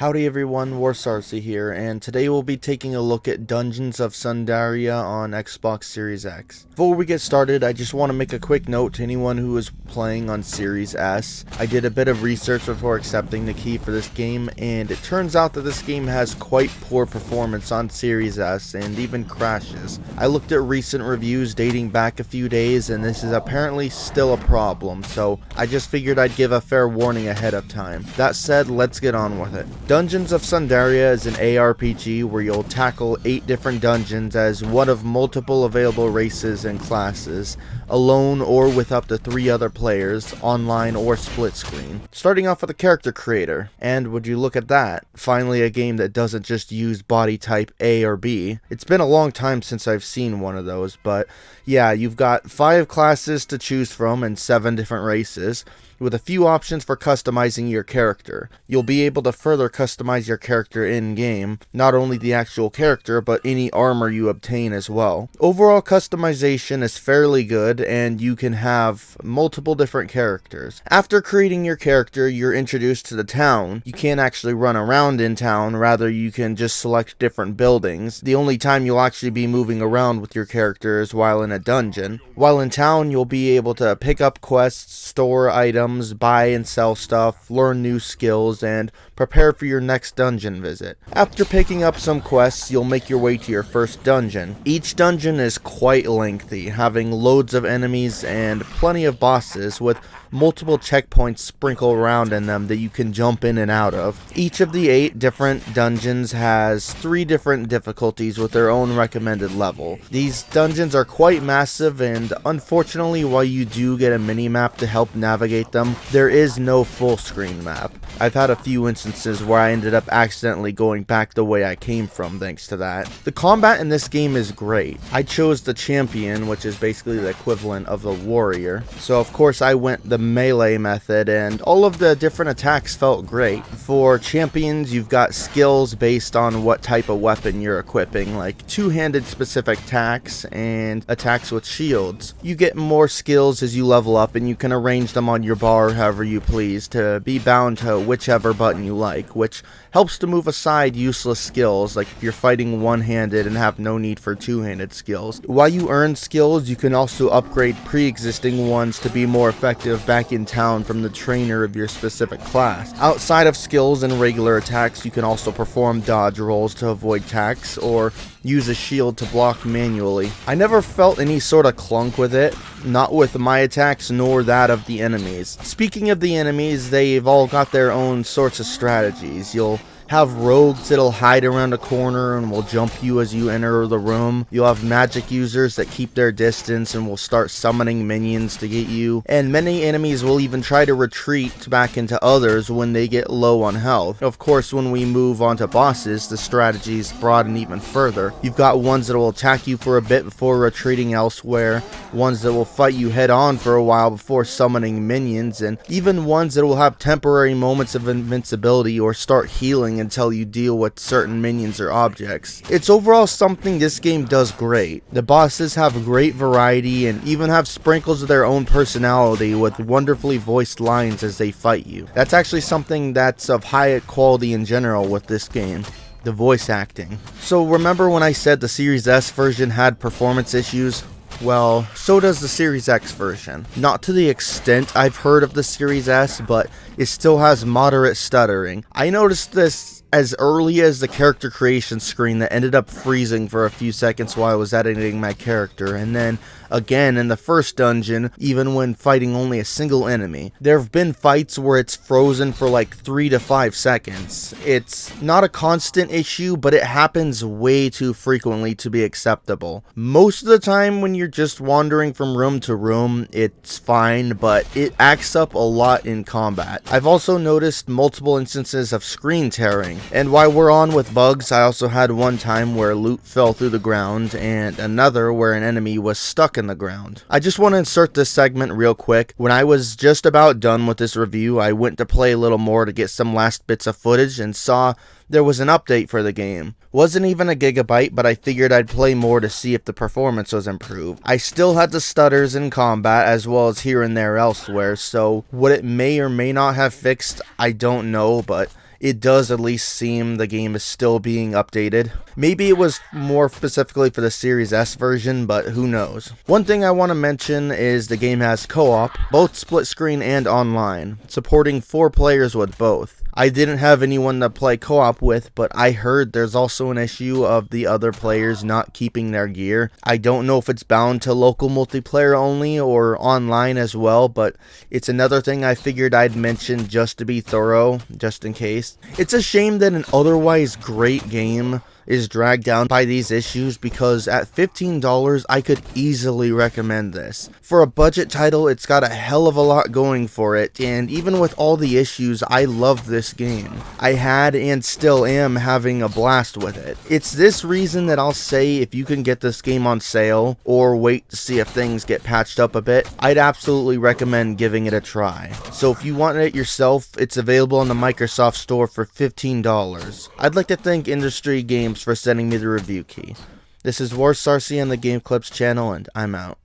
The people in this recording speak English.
Howdy everyone, Warsarcy here, and today we'll be taking a look at Dungeons of Sundaria on Xbox Series X. Before we get started, I just want to make a quick note to anyone who is playing on Series S. I did a bit of research before accepting the key for this game, and it turns out that this game has quite poor performance on Series S, and even crashes. I looked at recent reviews dating back a few days, and this is apparently still a problem, so I just figured I'd give a fair warning ahead of time. That said, let's get on with it. Dungeons of Sundaria is an ARPG where you'll tackle 8 different dungeons as one of multiple available races and classes, alone or with up to 3 other players, online or split screen. Starting off with a character creator, and would you look at that, finally a game that doesn't just use body type A or B. It's been a long time since I've seen one of those, but yeah, you've got 5 classes to choose from and 7 different races, with a few options for customizing your character. You'll be able to further customize your character in-game, not only the actual character, but any armor you obtain as well. Overall customization is fairly good, and you can have multiple different characters. After creating your character, you're introduced to the town. You can't actually run around in town, rather you can just select different buildings. The only time you'll actually be moving around with your character is while in a dungeon. While in town, you'll be able to pick up quests, store items, buy and sell stuff, learn new skills, and prepare for your next dungeon visit. After picking up some quests, you'll make your way to your first dungeon. Each dungeon is quite lengthy, having loads of enemies and plenty of bosses, with multiple checkpoints sprinkled around in them that you can jump in and out of. Each of the 8 different dungeons has 3 different difficulties with their own recommended level. These dungeons are quite massive, and unfortunately, while you do get a mini-map to help navigate them, there is no full screen map. I've had a few instances where I ended up accidentally going back the way I came from thanks to that. The combat in this game is great. I chose the champion, which is basically the equivalent of the warrior, so of course I went the melee method, and all of the different attacks felt great. For champions, you've got skills based on what type of weapon you're equipping, like two-handed specific attacks and attacks with shields. You get more skills as you level up, and you can arrange them on your bar however you please to be bound to whichever button you like, which helps to move aside useless skills, like if you're fighting one-handed and have no need for two-handed skills. While you earn skills, you can also upgrade pre-existing ones to be more effective back in town from the trainer of your specific class. Outside of skills and regular attacks, you can also perform dodge rolls to avoid attacks, or use a shield to block manually. I never felt any sort of clunk with it, not with my attacks nor that of the enemies. Speaking of the enemies, they've all got their own sorts of strategies. You'll have rogues that'll hide around a corner and will jump you as you enter the room. You'll have magic users that keep their distance and will start summoning minions to get you. And many enemies will even try to retreat back into others when they get low on health. Of course, when we move on to bosses, the strategies broaden even further. You've got ones that will attack you for a bit before retreating elsewhere, ones that will fight you head on for a while before summoning minions, and even ones that will have temporary moments of invincibility or start healing until you deal with certain minions or objects. It's overall something this game does great. The bosses have great variety and even have sprinkles of their own personality with wonderfully voiced lines as they fight you. That's actually something that's of high quality in general with this game. The voice acting. So remember when I said the Series S version had performance issues? Well, so does the Series X version. Not to the extent I've heard of the Series S, but it still has moderate stuttering. I noticed this as early as the character creation screen that ended up freezing for a few seconds while I was editing my character, and then again in the first dungeon, even when fighting only a single enemy. There have been fights where it's frozen for like 3 to 5 seconds. It's not a constant issue, but it happens way too frequently to be acceptable. Most of the time when you're just wandering from room to room, it's fine, but it acts up a lot in combat. I've also noticed multiple instances of screen tearing, and while we're on with bugs, I also had one time where loot fell through the ground, and another where an enemy was stuck in the ground. I just want to insert this segment real quick. When I was just about done with this review, I went to play a little more to get some last bits of footage and saw there was an update for the game. Wasn't even a gigabyte, but I figured I'd play more to see if the performance was improved. I still had the stutters in combat as well as here and there elsewhere, so what it may or may not have fixed, I don't know, but it does at least seem the game is still being updated. Maybe it was more specifically for the Series S version, but who knows. One thing I want to mention is the game has co-op, both split screen and online, supporting 4 players with both. I didn't have anyone to play co-op with, but I heard there's also an issue of the other players not keeping their gear. I don't know if it's bound to local multiplayer only or online as well, but it's another thing I figured I'd mention just to be thorough, just in case. It's a shame that an otherwise great game is dragged down by these issues, because at $15 I could easily recommend this. For a budget title, it's got a hell of a lot going for it, and even with all the issues, I love this game. I had and still am having a blast with it. It's this reason that I'll say if you can get this game on sale, or wait to see if things get patched up a bit, I'd absolutely recommend giving it a try. So if you want it yourself, it's available on the Microsoft Store for $15. I'd like to thank Industry Games for sending me the review key. This is War Sarcy on the Game Clips channel, and I'm out.